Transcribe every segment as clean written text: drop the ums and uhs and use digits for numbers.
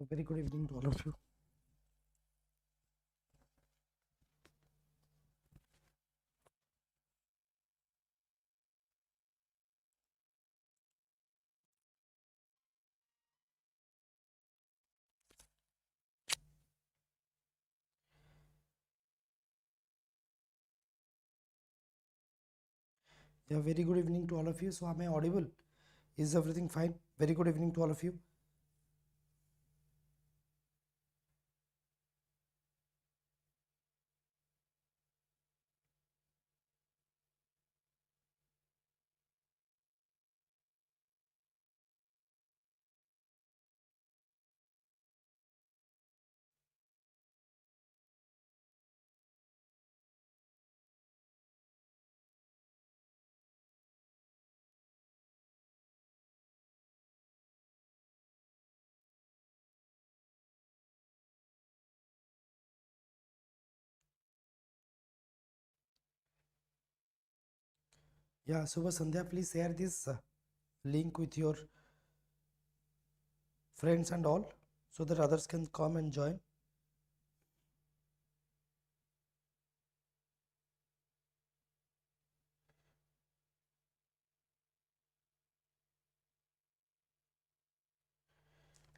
A very good evening to all of you. Yeah, very good evening to all of you. So, am I audible? Is everything fine? Very good evening to all of you. Yeah, Subha Sandhya, please share this link with your friends and all so that others can come and join.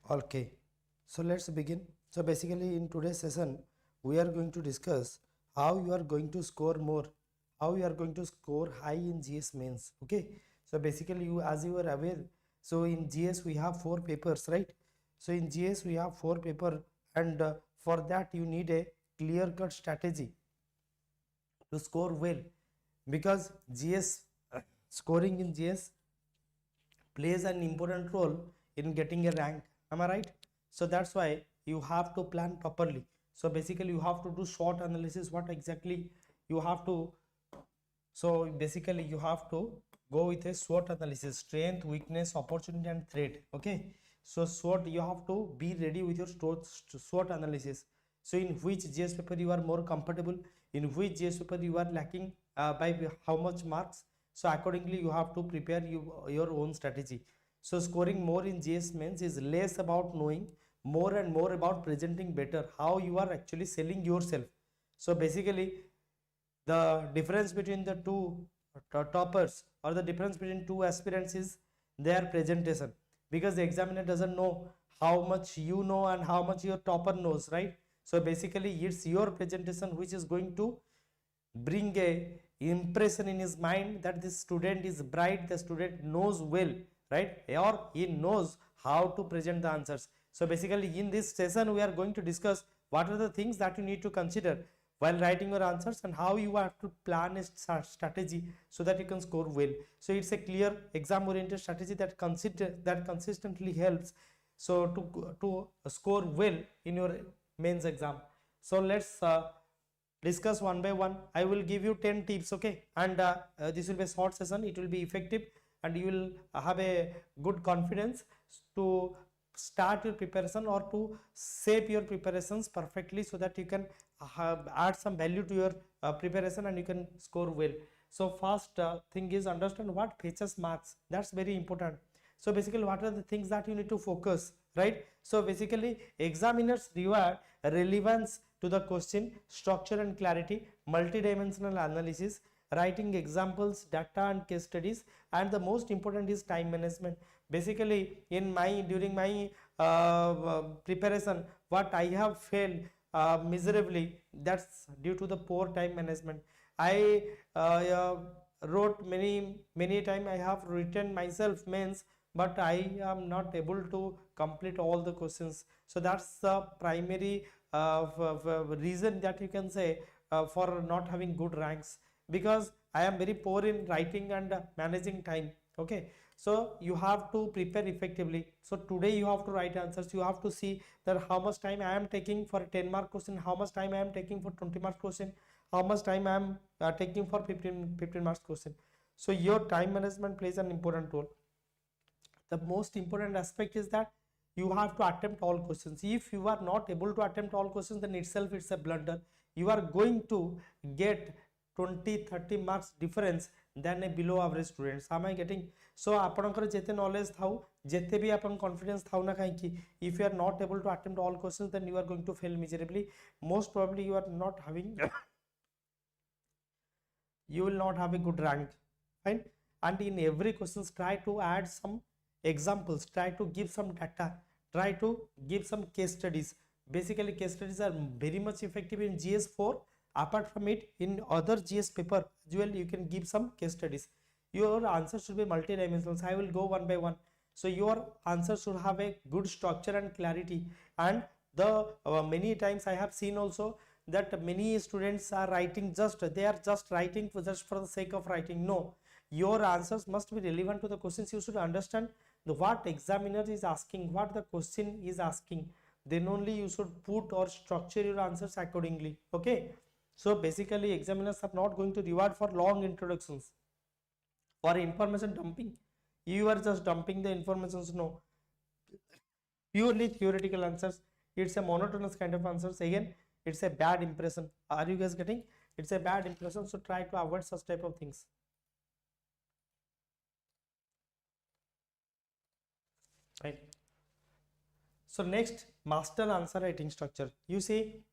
Okay, so let's begin. So, basically, in today's session, we are going to discuss how you are going to score more, how you are going to score high in GS mains. Okay, so basically, as you are aware, so in GS we have 4 papers, right? So, in GS we have 4 papers, and for that, you need a clear cut strategy to score well, because GS scoring in GS plays an important role in getting a rank. Am I right? So that's why you have to plan properly. So basically you have to do SWOT analysis. What exactly you have to, so basically you have to go with a SWOT analysis: strength, weakness, opportunity and threat. Okay, so SWOT, you have to be ready with your SWOT analysis. So in which GS paper you are more comfortable, in which GS paper you are lacking by how much marks, so accordingly you have to prepare your own strategy. So scoring more in GS mains is less about knowing, more and more about presenting better, how you are actually selling yourself. So basically the difference between the two toppers, or the difference between two aspirants, is their presentation, because the examiner doesn't know how much you know and how much your topper knows, right? So basically it's your presentation which is going to bring a impression in his mind that this student is bright, the student knows well, right? Or he knows how to present the answers. So basically in this session we are going to discuss what are the things that you need to consider while writing your answers, and how you have to plan a strategy so that you can score well. So it's a clear exam oriented strategy that consistently helps so to score well in your mains exam. So let's discuss one by one. I will give you 10 tips, okay? And this will be a short session, it will be effective, and you will have a good confidence to start your preparation or to shape your preparations perfectly, so that you can add some value to your preparation and you can score well. So first thing is, understand what fetches marks. That's very important. So basically what are the things that you need to focus, right? So basically examiners reward relevance to the question, structure and clarity, multidimensional analysis, writing examples, data and case studies, and the most important is time management. Basically during my preparation, what I have failed miserably, that's due to the poor time management. I wrote many time, I have written myself mains, but I am not able to complete all the questions. So that's the primary reason that you can say for not having good ranks, because I am very poor in writing and managing time. Okay, so you have to prepare effectively. So today you have to write answers, you have to see that how much time I am taking for a 10-mark question, how much time I am taking for 20-mark question, how much time I am taking for 15 marks question. So your time management plays an important role. The most important aspect is that you have to attempt all questions. If you are not able to attempt all questions, then itself it's a blunder. You are going to get 20-30 marks difference than a below average students. Am I getting? So आपनकर जेते knowledge थाउ जेते भी आपन confidence थाउ ना कहीं कि if you are not able to attempt all questions then you are going to fail miserably. Most probably you are not having you will not have a good rank, fine. And in every questions try to add some examples, try to give some data, try to give some case studies. Basically case studies are very much effective in GS4. Apart from it, in other GS paper as well you can give some case studies. Your answer should be multi-dimensional. I will go one by one. So your answer should have a good structure and clarity. And the many times I have seen also that many students are writing they are just writing just for the sake of writing. No, your answers must be relevant to the questions. You should understand what examiner is asking, what the question is asking, then only you should put or structure your answers accordingly. Okay, so basically examiners are not going to reward for long introductions or information dumping. You are just dumping the informations. No, purely theoretical answers, it's a monotonous kind of answers. Again, it's a bad impression. Are you guys getting? It's a bad impression, so try to avoid such type of things. Right. So next, master answer writing structure. You see,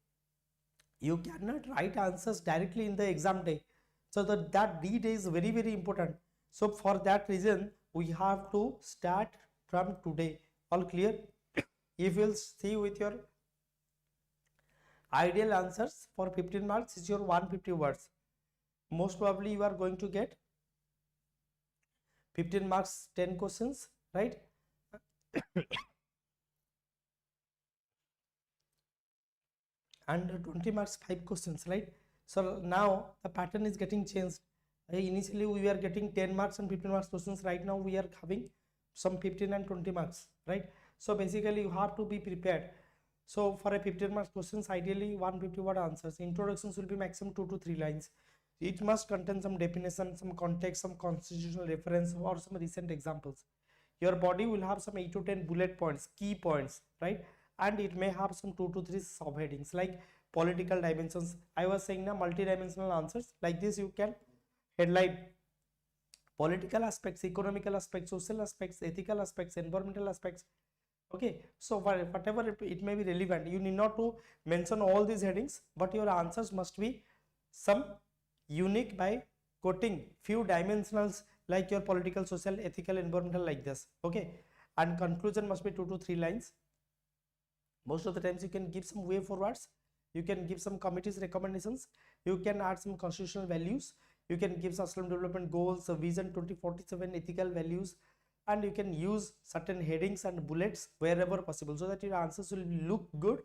you cannot write answers directly in the exam day, so that D-day is very very important. So for that reason we have to start from today. All clear? If you'll see with your ideal answers for 15 marks is your 150 words. Most probably you are going to get 15 marks 10 questions, right? And 20 marks 5 questions, right? So now the pattern is getting changed. Initially we were getting 10 marks and 15 marks questions. Right now we are having some 15 and 20 marks, right? So basically you have to be prepared. So for a 15 marks questions, ideally 150 word answers. Introductions will be maximum 2 to 3 lines. It must contain some definition, some context, some constitutional reference, or some recent examples. Your body will have some 8 to 10 bullet points, key points, right? And it may have some 2 to 3 subheadings like political dimensions. I was saying now multi-dimensional answers like this. You can headline political aspects, economical aspects, social aspects, ethical aspects, environmental aspects. Okay, so whatever it may be relevant, you need not to mention all these headings, but your answers must be some unique by quoting few dimensionals like your political, social, ethical, environmental, like this. Okay, and conclusion must be 2 to 3 lines. Most of the times you can give some way forwards, you can give some committee's recommendations, you can add some constitutional values, you can give sustainable development goals, vision 2047, ethical values, and you can use certain headings and bullets wherever possible, so that your answers will look good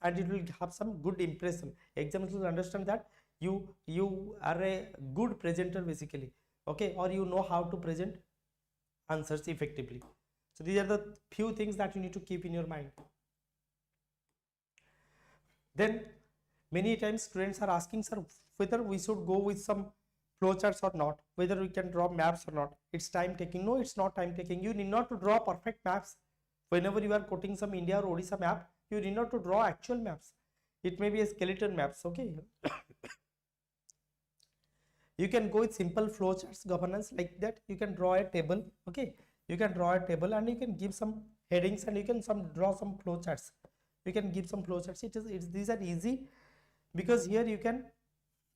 and it will have some good impression. Examiners will understand that you are a good presenter basically, okay, or you know how to present answers effectively. So these are the few things that you need to keep in your mind. Then many times students are asking, sir, whether we should go with some flowcharts or not, whether we can draw maps or not. It's time taking. No, it's not time taking. You need not to draw perfect maps. Whenever you are quoting some India or Odisha map, you need not to draw actual maps. It may be a skeleton maps, okay. You can go with simple flowcharts governance like that. You can draw a table, okay. You can draw a table and you can give some headings and you can draw some flowcharts. You can give some flowcharts. These are easy because here you can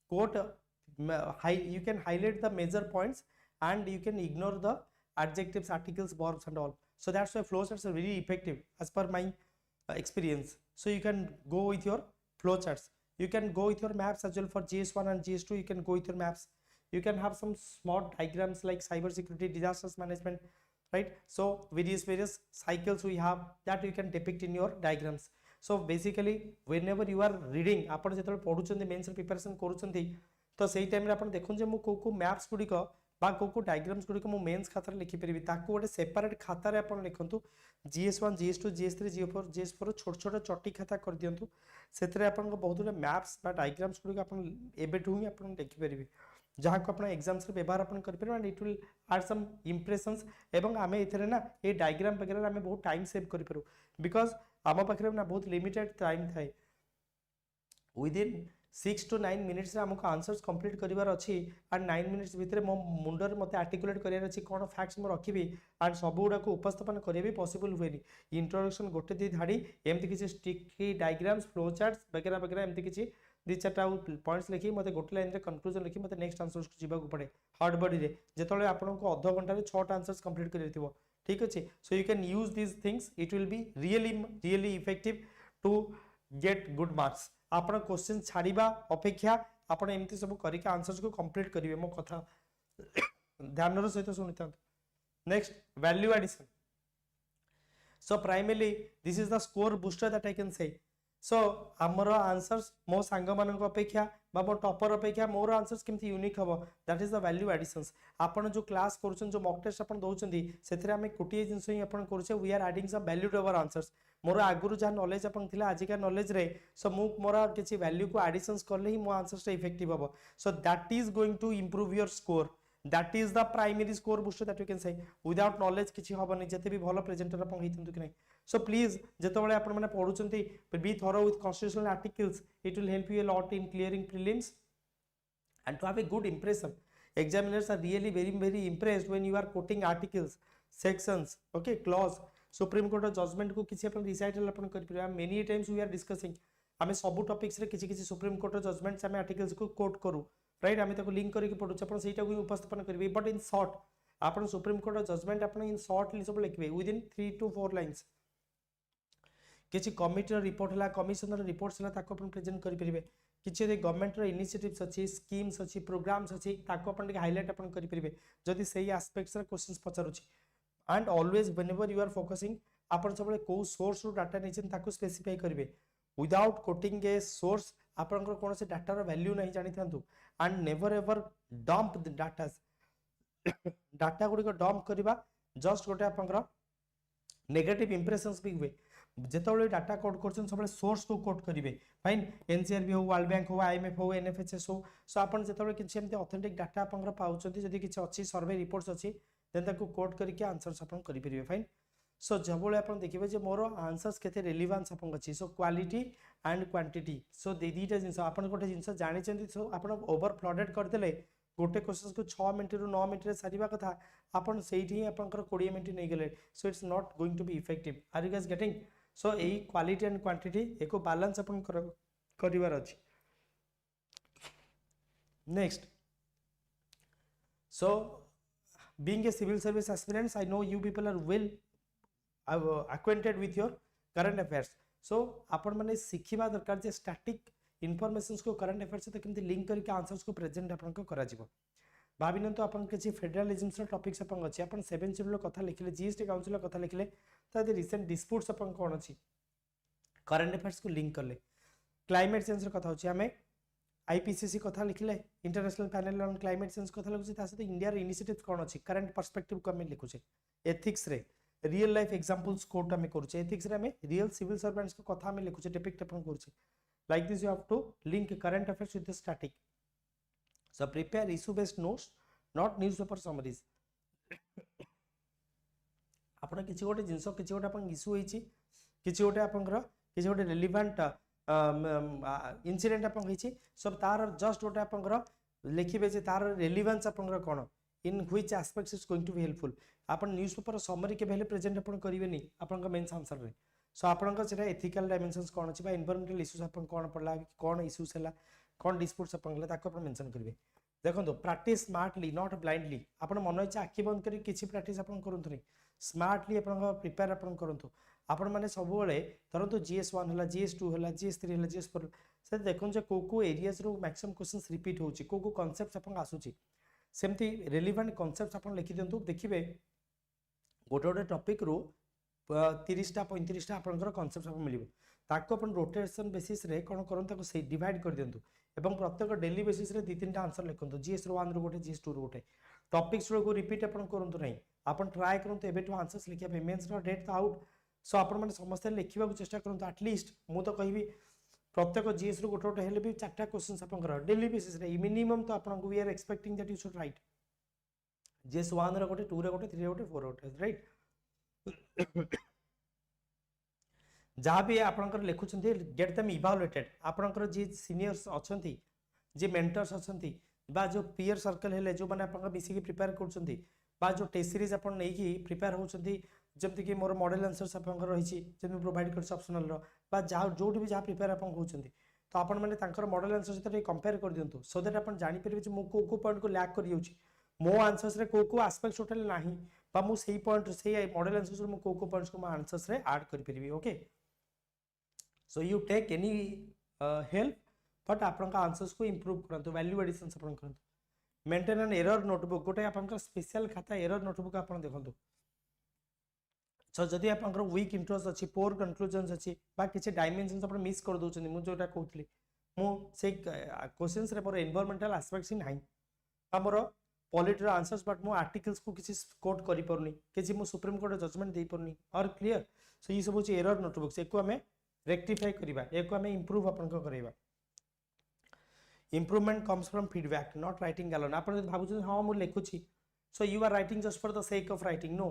quote you can highlight the major points and you can ignore the adjectives, articles, verbs and all. So that's why flowcharts are very effective as per my experience. So you can go with your flowcharts. You can go with your maps as well for GS1 and GS2. You can go with your maps. You can have some smart diagrams like cyber security, disasters management, right? So various cycles we have that you can depict in your diagrams. So basically whenever you are reading, आपण जेतବେଳେ पढुचंदी mains preparation करूचंदी तो सेही time रे आपण देखुन जे मु को maps गुडी को बा को डायग्राम्स गुडी को मु मेंस खाता रे लिखि परिबी ताको गोटे सेपरेट खाता रे आपण लिखंतु GS1 GS2 GS3 GS4 छोट छोट चट्टी खाता कर दियंतु सेतरे आपण को बहुत गुडे मैप्स बा डायग्राम्स गुडी को आपण एबेठु ही आपण लिखि परिबी जहाँ को अपना एग्जाम्स रे व्यवहार अपन कर परिबा and it will add some impressions एवं आमे एथरे ना ए डायग्राम वगैरह आमे बहुत टाइम सेव करि परु बिकॉज़ आम पाखरे ना बहुत लिमिटेड टाइम थाए विदिन 6 to 9 मिनिट्स आमको आंसर्स कंप्लीट करिवार अछि एंड 9 मिनिट्स भितर मो मुंडर मते आर्टिकुलेट करिवार अछि कोन फैक्ट्स मो रखिबी एंड सब गुडा को उपस्थापन करिया भी पॉसिबल हुएनी इंट्रोडक्शन गोटे दी धाड़ी एमति किछि स्टिकी डायग्राम्स फ्लो चार्ट्स वगैरह वगैरह एमति किछि दी चारटा पॉइंट्स लिखि मते गोटे लाइन रे कंक्लूजन लिखि मते नेक्स्ट आंसर्स को जीवा को पड़े हार्ड बॉडी रे जेतले आपन को आधा घंटा रे 6 टा आंसर्स कंप्लीट करि दिथिबो ठीक अछि so you can use this things it will be really effective to get good marks आपण क्वेश्चन छाड़ीबा अपेक्षा आपण एमती सब करके आंसर्स को कंप्लीट करिवे मो कथा ध्यान रो सहित सुनिता next value addition so primarily this is the score booster that I can say so हमर आंसर्स मो सांग मानक अपेक्षा बा मो टॉपर अपेक्षा मोर आंसर्स केमती यूनिक हबो that is the value additions आपण जो क्लास करूछन जो मॉक टेस्ट आपण दोउछंदी सेथरे हमें कोटिए जिंस ही आपण करूछे we are adding some value to our answers more आगुरु जा नॉलेज अपन थिला आज का नॉलेज रे सो मु मोर किछि वैल्यू को एडिशंस करले ही मो आंसर्स इफेक्टिव हबो so that is going to improve your score that is the primary score booster that you can say without knowledge किछि हबनी जते भी भलो प्रेजेंटर अपन हेतंतु कि नै सो प्लीज जेतबेले आपण माने पढुचंती be thorough with constitutional articles it will help you a lot in clearing prelims and to have a good impression examiners are really very impressed when you are quoting articles sections okay clause supreme court judgment को किसी अपन recital अपन कर पिरा many times we are discussing हमें सब topics रे किसी किसी supreme court judgements हमें आर्टिकल्स को कोट करू राइट हमें ताको लिंक करके पढु अपन सेटा को उपस्थापन करबे बट इन शॉर्ट अपन सुप्रीम कोर्ट जजमेंट अपन इन शॉर्ट सब लिखबे विद इन 3 to 4 लाइंस किसी कमिटी रिपोर्ट हला कमिशनर रिपोर्ट्स हला ताको अपन प्रेजेंट करि परिबे किछि रे गवर्नमेंट रो इनिशिएटिव्स अछि स्कीम्स अछि प्रोग्राम्स अछि ताको अपन हाइलाइट अपन करि परिबे जदि सही एस्पेक्ट्स रे क्वेश्चंस पचारुछि and always whenever you are focusing अपन सबले को सोर्स रो डाटा नेचन ताको स्पेसिफाई करिवे विदाउट कोटिंग ए सोर्स अपन कोन से डाटा रो वैल्यू नहीं जानि थांतु and never ever dump the data गुडी को डंप करबा जस्ट गोटे अपन नेगेटिव इंप्रेशंस भी हुए जेतबेले डाटा कोड करछन सबले सोर्स को कोट करिवे फाइन एनसीआरबी हो वर्ल्ड बैंक हो आईएमएफ हो एनएफएचएस हो सो आपण जेतबेले किछि एमते ऑथेंटिक डाटा आपनकर पाउछथि जदि किछि अछि सर्वे रिपोर्ट्स अछि देन ताको कोट करके आंसर्स आपण करि परिवे फाइन सो जबले आपण देखिबे जे मोर आंसर्स केते रिलेवेंस आपण अछि so quality and quantity so दीटा जिंस आपण गोटे जिंस जानि चंदी सो आपण ओवर फ्लडेड कर देले गोटे क्वेश्चन को 6 मिनिट रु 9 मिनिट रे सारीबा कथा आपण सेठी आपनकर 20 मिनिट नै गेले so it's not going to be effective are you guys getting so एई क्वालिटी एंड क्वांटिटी एको बैलेंस अपन करिवार अछि next so being a civil service aspirants I know you people are well acquainted with your current affairs so आपण माने सिखिबा दरकार जे static informations को current affairs से केमती लिंक करके आंसर्स को प्रेजेंट आपन को करा जिवो भाबिन तो आपन के फेडरलिज्म रो टॉपिक्स अपन अछि अपन 7 शेड्यूल कथा लिखले जीएसटी काउंसिल कथा लिखले त रिसेंट डिस्प्यूट्स अपन कोन अछि करंट अफेयर्स को लिंक करले क्लाइमेट चेंज रो कथा होछि हमें आईपीसीसी कथा लिखले international panel on climate change कथा लिखुछि ता सहित इंडिया रो इनिशिएटिव्स कोन अछि करंट पर्सपेक्टिव को हमें लिखुछि एथिक्स रे रियल लाइफ एग्जांपल्स कोट हमें करूछे एथिक्स रे हमें रियल सिविल सर्वेंट्स को कथा हमें लिखुछे डिपिक्ट अपन करूछे like this you have to link current affairs with the static so prepare issue based notes not newspaper summaries आपण किछि गोटे जिंस किछि गोटे अपन इशू होईछि किछि गोटे आपनकर किछि गोटे रिलेवेंट इंसिडेंट अपन होईछि सब तार जस्ट गोटे आपनकर लिखिबे जे तार रिलेवेंस आपनकर कोन in which aspects is going to be helpful आपण न्यूज़पेपर समरी के भेले प्रेजेंट अपन करिवेनी आपनकर मेंस आंसर रे सो आपनकर सेटा एथिकल डायमेंशंस कोन अछि बा एनवायरमेंटल इश्यूज अपन कोन पडला कोन इश्यूज हला कोन डिस्प्यूट्स अपन हला ताको अपन मेंशन करिवे देखंतु प्रैक्टिस स्मार्टली नॉट ब्लाइंडली आपण मन इच्छा आखि बंद करी किछि प्रैक्टिस अपन करंतु नै स्मार्टली अपन प्रिपेयर अपन करंतु आपण माने सब बेले धरंतु जीएस1 हला जीएस2 हला जीएस3 हला जीएस4 से देखन जे को एरियाज रो मैक्सिमम क्वेश्चंस रिपीट होची को कांसेप्ट्स अपन आसुची सेमती रिलेवेंट कांसेप्ट्स अपन लिखि दियंतु देखिबे गोटे गोटे टॉपिक रो 30 टा 35 टा आपनकर कांसेप्ट सब मिलिबो ताको अपन रोटेशन बेसिस रे कोन करन ताको से डिवाइड कर दियंतु एवं प्रत्येक डेली बेसिस रे 2-3 टा आंसर लिखंतु जीएस1 रो गोटे जीएस2 रो गोटे टॉपिक्स रो को रिपीट अपन करंतु नै अपन ट्राई करंतु एबे टू आंसर्स लिखिया पेमेंट्स रो डेट आउट सो अपन माने समस्त लिखिबा को चेष्टा करंतु एटलीस्ट मु तो कहबी प्रत्येक जीएस रो गोटे गोटे हेले भी 4टा क्वेश्चंस अपन कर डेली बेसिस रे मिनिमम तो अपन को we are expecting that you should write GS one रो गोटे 2 रो गोटे 3 रो गोटे 4 रो गोटे राइट जहाँ भी आपंकर लिखुंट गेट देम इवालुएटेड आपंकर जी सीनियर्स अच्छा जी मेंटर्स अच्छा जो पीयर सर्कल है जो मैंने मिसिकी प्रिपेयर कर जो टेस्ट सीरीज आप प्रिपेयर होती जमती कि मोर मॉडल आंसर्स आपंकर रही प्रोवाइड कर ऑप्शनल जो भी जहाँ प्रिपेयर आप होती तो आपण मैंने मॉडल आंसर सहित कंपेयर कर दिंतु सो दैट आप जानीपर मुझे को पॉइंट को लैक कर मो आंसर्स रे को आस्पेक्ट टोटल नाही बा मु सेही पॉइंट से मॉडल आंसर्स मु को पॉइंट्स को मो आंसर्स रे ऐड कर परिबी okay so you take any help but आपन का आंसर्स को इंप्रूव करंतु वैल्यू एडिशन आपन करंतु मेंटेन एन एरर नोटबुक गोटे आपन का स्पेशल खाता एरर नोटबुक आपन देखंतु सो जदि आपन वीक इंट्रोस अछि पोर कंक्लूजन्स अछि बा किछि डायमेंशंस आपन मिस कर दोछन मु जोटा कहउतली मु से क्वेश्चंस रे मोर एनवायरमेंटल एस्पेक्ट्स नाही हमर पॉलिटी आंसर्स बट मो आर्टिकल्स को किसी कोट करि परनी किछि मो सुप्रीम कोर्ट जजमेंट दे परनी और क्लियर सो ये सब होची एरर नोटबुक्स एको हमें रेक्टिफाई करिबा एको हमें इंप्रूव अपन को करिबा improvement comes from feedback not writing alone आपण जदि भाबुछ हां मो लेखुची so you are writing just for the sake of writing no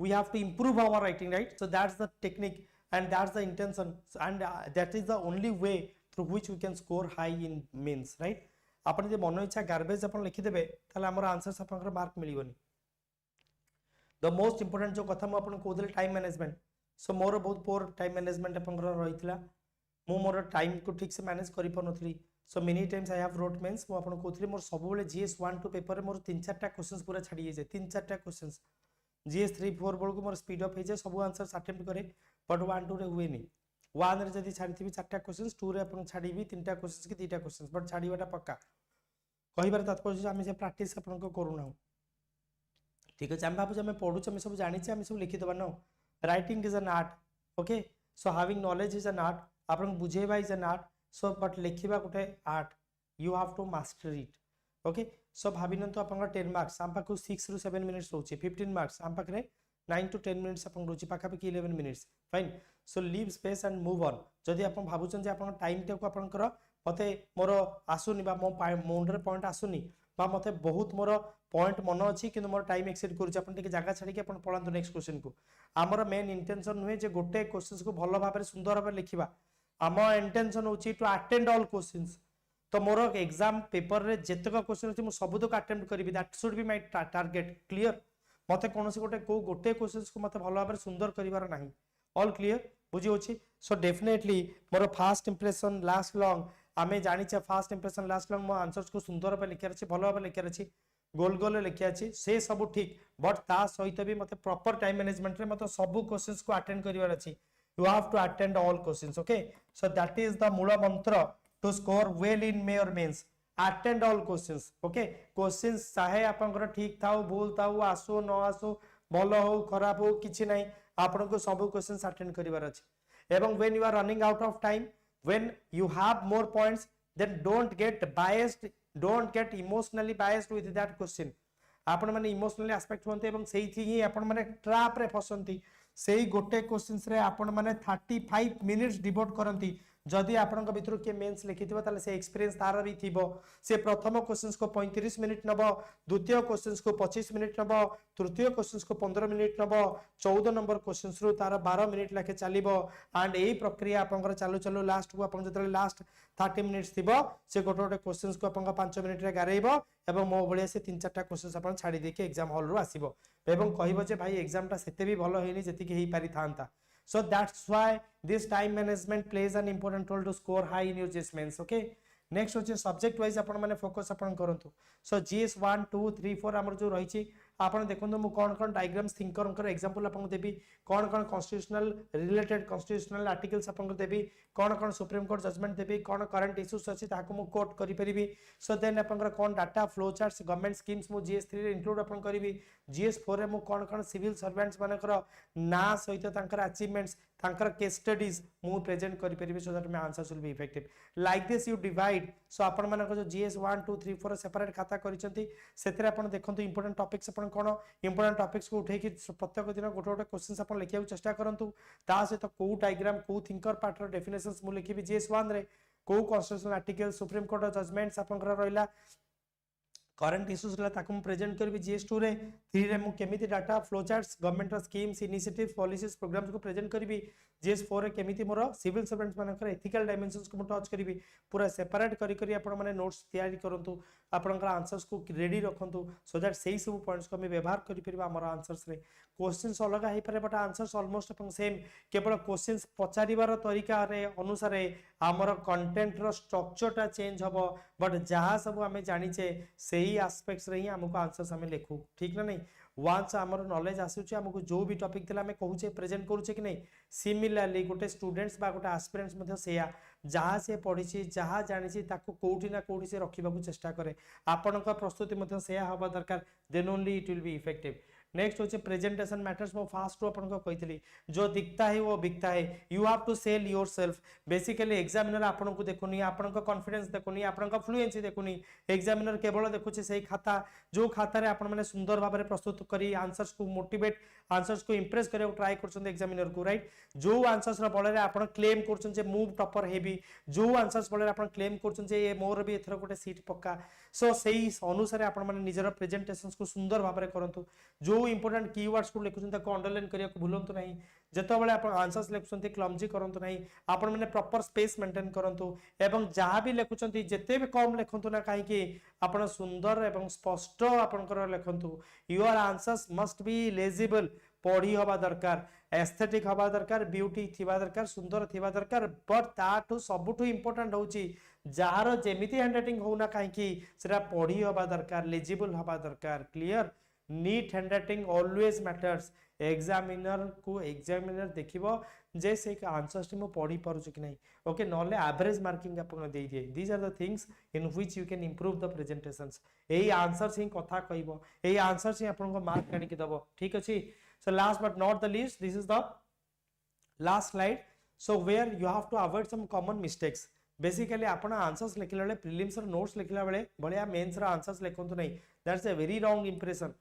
we have to improve our writing, right? So that's the technique and that's the intention and that is the only way through which we can score high in mains, right? आपण जे मन इच्छा garbage आपण लिखि देबे ताले हमर answers आपनकर mark मिलिबोनी the most important जो कथा म आपण कोदले टाइम मैनेजमेंट सो मोर बहुत पोर टाइम मैनेजमेंट आपनकर रहितला मो मोर टाइम को ठीक से मैनेज करि पनथली so many times I have wrote mains मो आपण कोथली मोर सब बेले जीएस 1 2 पेपर रे मोर 3-4टा क्वेश्चंस पूरा छाडी जाय 3-4टा क्वेश्चंस जीएस 3-4 बेलू मोर स्पीड अप हो जाए सब आंसर अटेम्प्ट करे बट 1-2 रे हुए नहीं 1 रे जदी छाड़ी 4टा क्वेश्चंस 2 रे अपन छाड़ी 3टा क्वेश्चंस कि 2टा क्वेश्चंस बट छाड़ीबाटा पक्का कहिबार तात्पर्य आम से प्रैक्टिस अपन को करूना ठीक है आम भावुँ आम पढ़ु आम सब जानी आम सब लिखिदेबा न writing is an art okay so having knowledge is an art आपन बुझेबा is an art so but लिखिबा गोटे art you have to master it okay so भाभी तो आप 10 मार्क्स आम पाक 6 ରୁ 7 मिनिट्स रोचे 15 मार्क्स आम पाखे 9 to 10 मिनिट्स आप रोचे पाखापाखि 11 minutes fine so leave space and move on जदि आप भावुन जे आप टाइम टा को आपनकर मते मोर आसुनी बा मो मुंडरे पॉइंट आसुनी बा मते बहुत मोर पॉइंट मन अछि किंतु मोर टाइम एक्सीड करूछ अपन टिके जागा छाडी के अपन पळांतु नेक्स्ट क्वेश्चन को हमर मेन इंटेंशन नुहे जे गोटे क्वेश्चंस को भलो भाबरे सुंदर भाबरे लिखिबा हमर इंटेंशन होची टू अटेंड ऑल क्वेश्चंस तो मोर एग्जाम पेपर रे जेतक क्वेश्चन अछि मु सबुतक अटेम्प्ट करिवि that should be my target clear मते कोनोसी गोटे क्वेश्चंस को मते भलो भाबरे सुंदर करिवार नाही ऑल क्लियर बुझी होची so definitely more first impression last long आमे जानि छ फर्स्ट इंप्रेशन लास्ट लॉन्ग मो आंसर्स को सुंदर भाबरे लिखियार अछि भलो भाबरे लिखियार अछि गोल गोल लिखिया अछि से सब ठीक बट ता सहित भी मते प्रॉपर टाइम मैनेजमेंट रे मते सब क्वेश्चंस को अटेंड करिवार अछि you have to attend all questions okay so that is the मूल मंत्र to score well in May or mains attend all questions okay questions चाहे आपनकर ठीक थाउ भूल थाउ आसो न आसो भलो हो खराब हो किछि नै आपन को सब क्वेश्चंस अटेंड करिवार अछि एवं when you are running out of time when you have more points then don't get biased don't get emotionally biased with that question आपण माने इमोशनली एस्पेक्ट होंते एवं सेही थी ही आपण माने ट्रैप रे फसंती सेही गोटे क्वेश्चंस रे आपण माने 35 मिनिट्स डिवोट करंती जदि आपनक भितर के मेंस लिखिथिबो ताले से एक्सपीरियंस तार भी थिबो से प्रथम क्वेश्चंस को 35 मिनिट नबो द्वितीय क्वेश्चंस को 25 मिनिट नबो तृतीय क्वेश्चंस को 15 मिनिट नबो 14 नंबर क्वेश्चंस रु तार 12 मिनिट लाखे चलिबो एंड एही प्रक्रिया आपनकर चालू चालू लास्ट को आपन जतले लास्ट 30 मिनिट्स थिबो से गोटे गोटे क्वेश्चंस को आपन 5 मिनिट रे गारेइबो एवं मो भलिया से 3-4टा क्वेश्चंस आपन छाडी देके एग्जाम हॉल रु आसीबो एवं कहिबो जे भाई एग्जाम टा सेते भी भलो हेनी जति के हेई पारि थांता so that's why this time management plays an important role to score high in your GS mains okay next होचे सब्जेक्ट वाइज आपण माने फोकस आपण करंतु सो GS 1 2 3 4 हमर जो रही छी आपण देखंतु मु कोन डायग्राम्स थिंकर कर एग्जांपल आपण देबी कोन कॉन्स्टिट्यूशनल रिलेटेड कॉन्स्टिट्यूशनल आर्टिकल्स आपण देबी कोन सुप्रीम कोर्ट जजमेंट देबी कोन करंट इश्यूज अछि ताको मु कोट करि परिबी सो देन आपण कोन data flow charts government schemes मु GS 3 रे इंक्लूड आपण करिवि GS 4 रे मु कोन सिविल सर्वेंट्स मानकर ना सहित तांकर अचीवमेंट्स तांकर केस स्टडीज मु प्रेजेंट करि परिबि so that my answers will be effective like this you divide so आपण मानक जो GS 1 2 3 4 सेपरेट खाता करिसंती सेतरे आपण देखंतु इंपोर्टेंट टॉपिक्स आपण कोन इंपोर्टेंट टॉपिक्स को उठे कि प्रत्येक दिन गोटे गोटे क्वेश्चंस आपण लिखिया चेष्टा करंतु ता सहित को डायग्राम को थिंकर पार्ट रो डेफिनेशंस मु लिखिबि GS 1 रे को constitutional article supreme court judgments आपण रहइला करंट इश्यूज ताकू प्रेजेंट करी GS2 रे 3 रे मु केमिति data flow charts government schemes initiatives policies programmes को प्रेजेंट करी GS4 रे केमिति मोर सिविल सर्वेंट्स मानकर एथिकल डायमेंशंस को मु टच करी पूरा सेपरेट करी करी आपण माने नोट्स तैयारी करंतु आपनकर आंसर्स को रेडी रखंतु सो दैट सेही सब पॉइंट्स को हम व्यवहार करि परिबा हमर आंसर्स रे क्वेश्चंस अलग हे पारे but answers almost upon same केवल क्वेश्चंस पचारिबार तरीका रे अनुसार हमर कंटेंट रो स्ट्रक्चरटा चेंज हबो बट जहा सब हमें जानि छे सेही एस्पेक्ट्स रे ही हमको आंसर्स हमें लिखू ठीक ना नहीं वंस हमर नॉलेज आसुचे हमको जो भी टॉपिक दिला हमें कहूचे प्रेजेंट करूचे कि नहीं सिमिलरली गोटे स्टूडेंट्स बा गोटे एस्पिरेंट्स मध्ये सेया जहाँ से पढ़ी जहाँ जानी ताको कोठी ना कोठी से रखिबा को चेष्टा करे आपन का प्रस्तुति मध्ये सेया हबा दरकार then only it will be effective next होचे प्रेजेंटेशन मैटर्स मो फास्ट टू अपन को कहितली जो दिखता है वो बिकता है you have to sell yourself basically examiner आपन को देखुनी आपन को कॉन्फिडेंस देखुनी आपन को फ्लुएंसी देखुनी एग्जामिनर केवल देखुचे सही खाता जो खाता रे आपन माने सुंदर भाबरे प्रस्तुत करी आंसर्स को मोटिवेट आंसर्स को इंप्रेस करे ट्राई करछन एग्जामिनर को राइट जो आंसर्स रो बळे रे आपन क्लेम करछन जे मूव टॉपर हेबी जो आंसर्स बळे रे आपन क्लेम करछन जे मोर भी एथरो गोटे सीट पक्का सो सही अनुसार आपन माने निजर प्रेजेंटेशंस को सुंदर भाबरे करंतु जो इंपोर्टेंट कीवर्ड्स को लिखुछन ताको अंडरलाइन करिया को भूलंतु नहीं जतो बळे आपन आंसर्स लिखुछन क्लमजी करंतु नहीं आपन माने प्रॉपर स्पेस मेंटेन करंतु एवं जहां भी लिखुछन जते भी कम लिखंतु ना काहे कि आपन सुंदर एवं स्पष्ट आपन कर लिखंतु your answers must be legible पढ़ी हवा दरकार एस्थेटिक हवा दरकार ब्यूटी थिबा दरकार सुंदर थिबा दरकार बट ताठू सबुठू इंपोर्टेंट होची जार जेमिति हैंडराइटिंग होना काहे कि सेरा पढ़ी हवा दरकार लेजिबल हवा दरकार clear neat handwriting always matters examiner को एग्जामिनर देखिबो जे से आंसर्स टी मो पढ़ी पारुछु कि नहीं ओके नॉले एवरेज मार्किंग आपन दे दिए these are the things in which you can improve the presentations एई आंसर्स ही कथा कहबो एई आंसर्स ही आपन को मार्क काढी के दबो ठीक अछि so last but not the least this is the last slide so where you have to avoid some common mistakes basically आपण आंसर्स लिखला बेले प्रीलिम्स रो नोट्स लिखला बेले बलिया मेंस रो आंसर्स लिखंतु नहीं that's a very wrong impression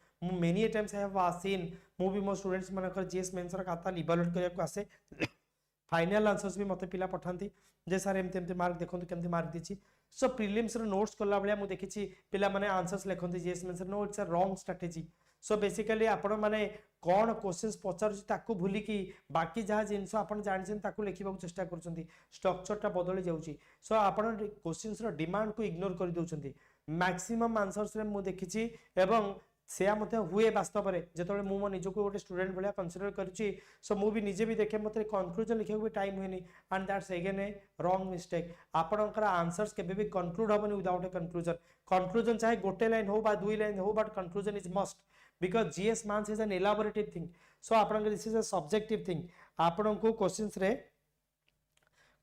many times I have seen मु भी मो स्टूडेंट्स मानकर जीएस मेंस रो खाता इवैल्यूएट करिया को आसे फाइनल आंसर्स भी मते पिला पठांती जे सर एमते एमते मार्क देखंतु केमते मार्क दिछि सो प्रीलिम्स रो नोट्स करला बेले मु देखिछि पिला माने आंसर्स लिखंती जीएस मेंस रो no it's a wrong strategy so basically आपण माने कौन क्वेश्चंस पचारुछि ताकू भूली कि बाकी जहा जिंस आपण जानिछन ताकू लिखिबा को चेष्टा करछंती स्ट्रक्चरटा बदली जाउछि सो आपण क्वेश्चंस रो डिमांड को इग्नोर कर दउछंती मैक्सिमम आंसर्स रे मु देखिछि एवं सेया मते हुए वास्तव रे जेतोले मु मो निजको गोटे स्टूडेंट भलिया कंसीडर करछि सो मु भी निजे भी देखे मते कंक्लूजन लिखिबा भी टाइम होनी and that's again A wrong mistake आपणकर आंसर्स केबे भी कंक्लूड होबनी विदाउट ए कंक्लूजन चाहे गोटे लाइन हो बा दुई लाइन हो but conclusion is must because GS maths is an elaborative thing so आपन this is a subjective thing आपन को क्वेश्चंस रे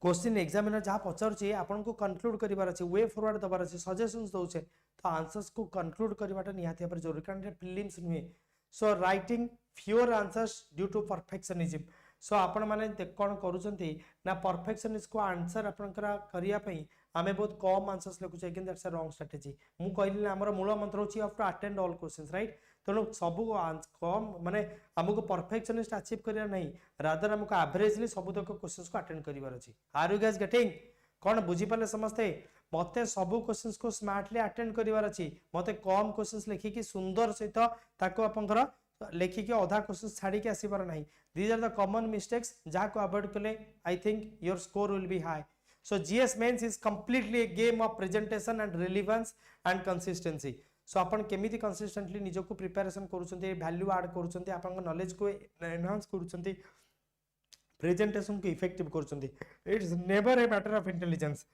क्वेश्चन एग्जामिनर जहाँ पचार छी आपन को कंक्लूड करिवार अछि वे फॉरवर्ड दबार अछि सजेशंस दोछे तो आंसर्स को कंक्लूड करिवाटा निहाती पर जरूरी कारण प्रीलिम्स नुहे so writing fewer answers due to perfectionism so आपण माने कोन करूचंती ना परफेक्शनिस्ट को आंसर आपनकरा करिया पई आमे बहुत कम आंसर्स लिखुचे लेकिन दैट्स अ रॉन्ग स्ट्रेटजी मु कहली हमर मूल मंत्र होची of to attend all questions right तेणु सब कम माने हमको परफेक्शनिस्ट अचीव करिया नहीं रादर हमको एवरेजली सब तक क्वेश्चंस को अटेंड करिवार अछि आर यू गाइस गेटिंग कोन बुझी पाले समझते मते सब क्वेश्चंस को स्मार्टली अटेंड करिवार अछि मते कम क्वेश्चंस लिखि कि सुंदर सहित ताको आपनकर लिखि कि आधा क्वेश्चंस छाडी के आसीबार नहीं these are the common mistakes जा को अवॉइड कले I think your score will be high so GS mains is completely a game of presentation and relevance and consistency so अपन केमिति कंसिस्टेंटली निजो को प्रिपरेशन करूछंती वैल्यू ऐड करूछंती अपन नॉलेज को एनहांस करूछंती प्रेजेंटेशन को इफेक्टिव करूछंती it's never a matter of intelligence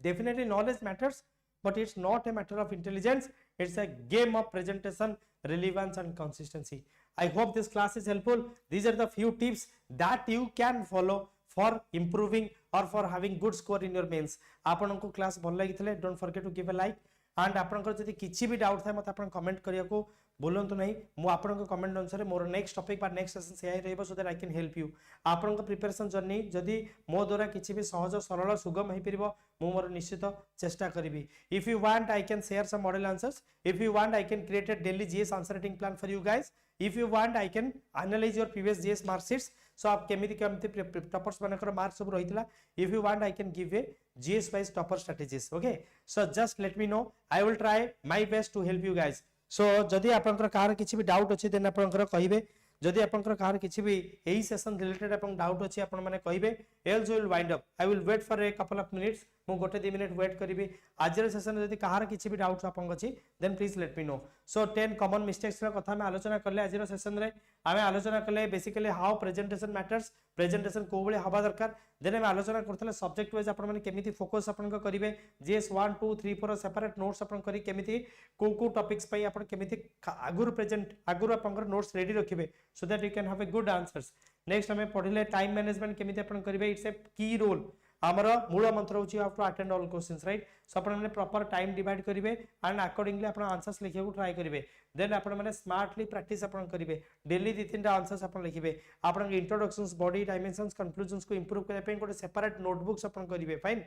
definitely knowledge matters but it's not a matter of intelligence it's a game of presentation relevance and consistency I hope this class is helpful these are the few tips that you can follow for improving or for having good score in your mains आपन को class भल लागितले don't forget to give a like and आपन को जदी किछि भी doubt थाय मत आपन कमेंट करिया को बोलंतु नहीं मु आपन को कमेंट अनुसार मोर नेक्स्ट टॉपिक बा नेक्स्ट सेशन से रहबो so that I can help you आपन को प्रिपरेशन जर्नी जदी मो द्वारा किछि भी सहज सरल सुगम हे परिबो मु मोर निश्चित चेष्टा करिवि if you want I can share some model answers if you want I can create a daily GS answer writing plan for you guys if you want I can analyse your previous GS marksheets so आप केमिति केमिति toppers मानकर mark सब रहितला if you want I can give a GS wise topper strategies okay so just let me know I will try my best to help you guys so जदि आपनकर car किछि भी डाउट अछि then आपनकर कहिबे जदि आपनकर कार किछि भी एही सेशन रिलेटेड आपन डाउट अछि आपन माने कहिबे else will wind up I will wait for a couple of minutes मु गोटे 2 मिनिट वेट करिवि आजर सेशन जदि कार किछि भी डाउट आपन अछि then please let me know so 10 common mistakes रा कथा में आलोचना करले आजर सेशन रे आमे आलोचना करले basically how presentation matters presentation को बळे हवा दरकार देन हम आलोचना करथले सब्जेक्ट वाइज आपन माने केमिति फोकस आपन को करिवे जीएस 1 2 3 4 सेपरेट नोट्स आपन करी केमिति को टॉपिक्स पई आपन केमिति आगुर प्रेजेंट आगुर आपन नोट्स रेडी रखिबे so that you can have a good answers next हमें पढिले टाइम मैनेजमेंट केमिति आपन करिवे इट्स ए की रोल हमर मूल मंत्र होची how to attend all questions right so आपन माने प्रॉपर टाइम डिवाइड करिवे एंड अकॉर्डिंगली आपन आंसर्स लिखिया को ट्राई करिवे देन आपन माने स्मार्टली प्रैक्टिस आपन करिवे डेली 2-3 आंसर्स आपन लिखिबे आपन इंट्रोडक्शंस बॉडी डायमेंशंस कंक्लूजन्स को इंप्रूव करे पे कोटे सेपरेट नोटबुक्स आपन करिवे फाइन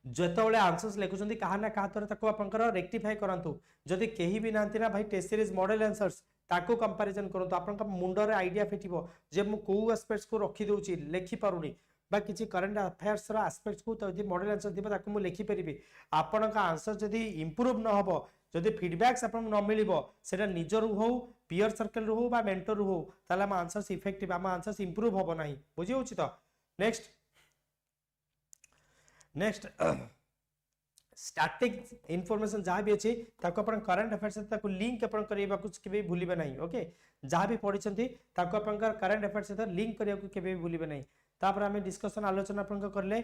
जेतोले आंसर्स लेखुचंदी कहा ना कहा तोरे ताको आपनकर रेक्टिफाई करंतु जदि केही भी नांती ना भाई टेस्ट सीरीज मॉडल आंसर्स ताको कंपैरिजन करंतु आपनका मुंडो रे आईडिया फेटिबो जे मु को एस्पेक्ट्स को रखी दोची लेखि पारुनी बा किछि करंट अफेयर्स रा एस्पेक्ट्स को तो जे मॉडल आंसर दिबा ताको मु लेखि परिबी आपनका आंसर जदि इंप्रूव न हबो जदि फीडबैक्स आपन न मिलिबो सेटा निजर हो पीयर सर्कल हो बा मेंटर हो ताला हम आंसर्स इफेक्टिव हम आंसर्स इंप्रूव हबो नाही बुझी होची तो नेक्स्ट स्टैटिक इंफॉर्मेशन जहाँ भी अच्छी ताको अपन करंट अफेयर्स से ताको लिंक अपन करिबा कुछ केबे भूलिबे नाही ओके जहाँ भी पढिसंती ताको अपन करंट अफेयर्स से लिंक करिया को केबे भूलिबे नाही तापर हमें डिस्कशन आलोचना अपन करले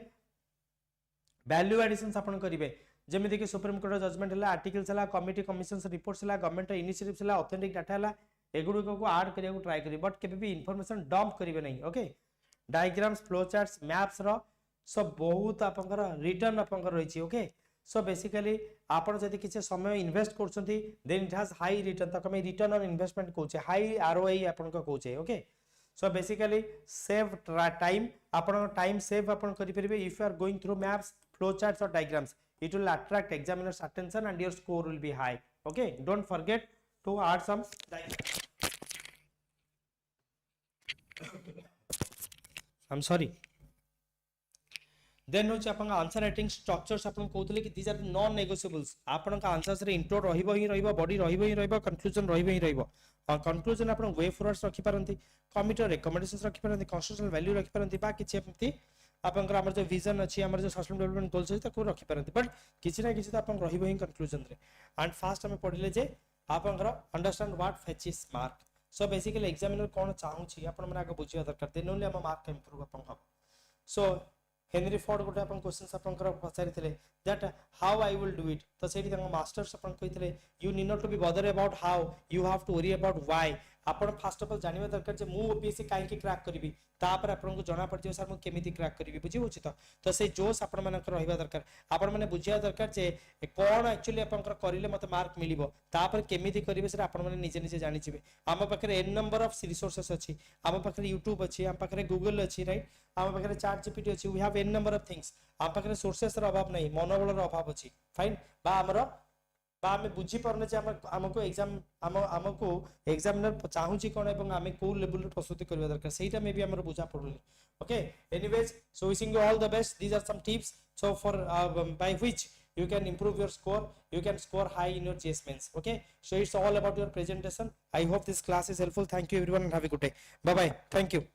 वैल्यू एडिशंस अपन करिवे जेमिति कि सुप्रीम कोर्ट जजमेंट हला आर्टिकल्स हला कमिटी कमिशंस रिपोर्ट्स हला गवर्नमेंट इनिशिएटिव्स हला ऑथेंटिक डाटा हला एगुडी को ऐड करिया को ट्राई करी बट केबे भी इंफॉर्मेशन डंप करिवे नहीं okay diagrams flow charts maps रो सब बहुत आपनकर रिटर्न आपनकर रहिछि ओके सो बेसिकली आपण जदि किछ समय इन्वेस्ट करछंती then it has high return तक में रिटर्न ऑन इन्वेस्टमेंट कोचे हाई आरओआई आपण को कोचे okay so basically save time आपण टाइम सेव आपण करि परिबे if you are going through maps flow charts और diagrams it will attract examiner's attention and your score will be high okay don't forget to add some I'm sorry then होची आपन answer writing structures आपन कहतले कि these are non negotiables आपन का answers रे intro रहिबो ही रहिबो बॉडी रहिबो ही रहिबो कंक्लूजन रहिबो ही रहिबो और कंक्लूजन आपन वे फॉरवर्ड्स रखि पारंती कमिटी रिकमेंडेशंस रखि पारंती कॉन्स्टिट्यूशनल वैल्यू रखि पारंती बा किछि एमती आपन हमर जो विजन अछि हमर जो सोशल डेवलपमेंट गोल्स अछि ताको रखि पारंती बट किछि ना किछि त आपन रहिबो ही कंक्लूजन रे एंड फास्ट हम पढिले जे आपन understand what fetches mark so basically examiner कोन चाहू छी आपन माने आगे बुझिया दरकार देन ओनली हम मार्क इंप्रूव अपन हम सो हेनरी फोर्ड गोटे अपन क्वेश्चंस अपन पचारिथिले that how I will do it तो सेठी तंग मास्टर्स अपन कहिथिले you need not to be bother about how you have to worry about why आपण फर्स्ट ऑफ ऑल जानिबा दरकार जे मु ओपीएससी काहे की क्रैक करबी तापर आपण को जणा पड़ियो सर मु केमिति क्रैक करबी बुझी होची तो से जोश आपण मन रहिबा दरकार आपण माने बुझिया दरकार जे कोन एक्चुअली आपण करिले मते मार्क मिलिबो तापर केमिति करिवे सर आपण माने निजे निजे जानि छिबे हम पाखरे एन नंबर ऑफ रिसोर्सेस अछि हम पाखरे YouTube अछि हम पाखरे गूगल अछि राइट हम पाखरे चैट जीपीटी अछि we have an number of things हम पाखरे सोर्सेस रा अभाव नहीं मनोबल रा अभाव अछि फाइन बा हमरो बा हमें बुझी परने जे हमको एग्जाम हमको एग्जामिनर चाहू छी कोन एवं हमें को लेवल रे प्रस्तुति करबा दरकार सेटा मे भी हमर बुझा पड़ले okay anyways so wishing you all the best these are some tips so for by which you can improve your score you can score high in your GS mains okay so it's all about your presentation I hope this class is helpful thank you everyone and have a good day bye bye thank you